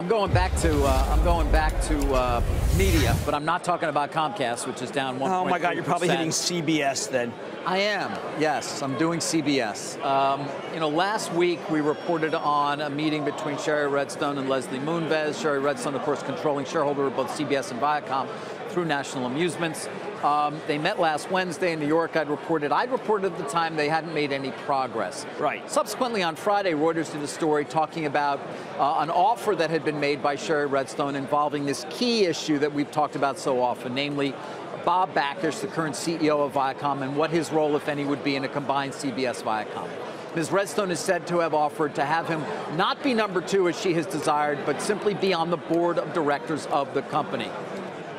I'm going back to media, but I'm not talking about Comcast, which is down 1.3%. Oh my God, you're probably hitting CBS then. I am, yes, I'm doing CBS. Last week we reported on a meeting between Sherry Redstone and Leslie Moonves. Sherry Redstone, of course, controlling shareholder of both CBS and Viacom through National Amusements. They met last Wednesday in New York. I'd reported at the time they hadn't made any progress. Right. Subsequently on Friday, Reuters did a story talking about an offer that had been made by Sherry Redstone involving this key issue that we've talked about so often, namely Bob Bakish, the current CEO of Viacom, and what his role, if any, would be in a combined CBS-Viacom. Ms. Redstone is said to have offered to have him not be number two as she has desired, but simply be on the board of directors of the company.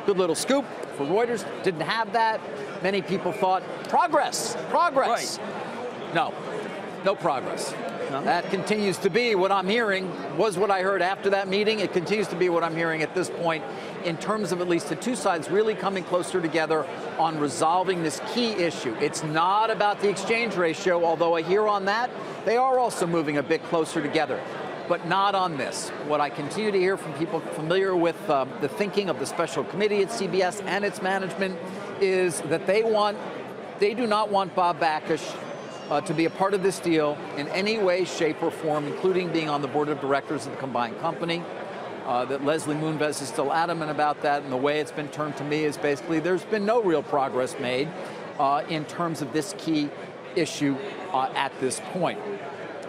Good little scoop for Reuters. Didn't have that. Many people thought, progress. Right. No progress. No? That continues to be what I'm hearing, was what I heard after that meeting. It continues to be what I'm hearing at this point in terms of at least the two sides really coming closer together on resolving this key issue. It's not about the exchange ratio, although I hear on that, they are also moving a bit closer together, but not on this. What I continue to hear from people familiar with the thinking of the special committee at CBS and its management is that they do not want Bob Bakish to be a part of this deal in any way, shape, or form, including being on the board of directors of the combined company. That Leslie Moonves is still adamant about that, and the way it's been termed to me is basically there's been no real progress made in terms of this key issue at this point.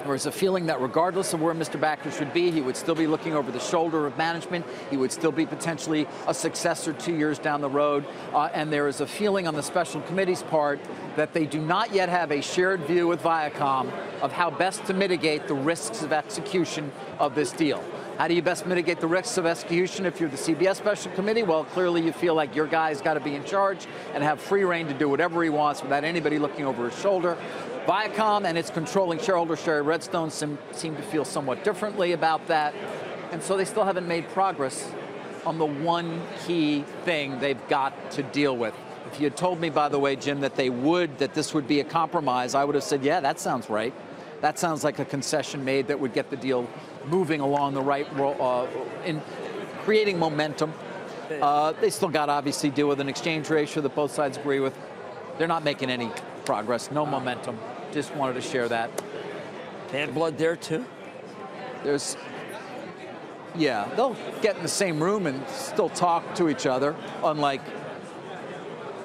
There's a feeling that regardless of where Mr. Bakish should be, he would still be looking over the shoulder of management. He would still be potentially a successor 2 years down the road. And there is a feeling on the special committee's part that they do not yet have a shared view with Viacom of how best to mitigate the risks of execution of this deal. How do you best mitigate the risks of execution if you're the CBS Special Committee? Well, clearly you feel like your guy's got to be in charge and have free reign to do whatever he wants without anybody looking over his shoulder. Viacom and its controlling shareholder, Sherry Redstone, seem to feel somewhat differently about that. And so they still haven't made progress on the one key thing they've got to deal with. If you had told me, by the way, Jim, that this would be a compromise, I would have said, yeah, that sounds right. That sounds like a concession made that would get the deal moving along the right in creating momentum. They still got to obviously deal with an exchange ratio that both sides agree with. They're not making any progress, no momentum. Just wanted to share that. Bad blood there too? Yeah, they'll get in the same room and still talk to each other, unlike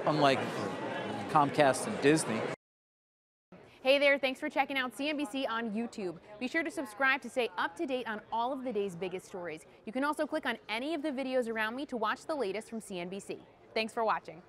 Comcast and Disney. Hey there, thanks for checking out CNBC on YouTube. Be sure to subscribe to stay up to date on all of the day's biggest stories. You can also click on any of the videos around me to watch the latest from CNBC. Thanks for watching.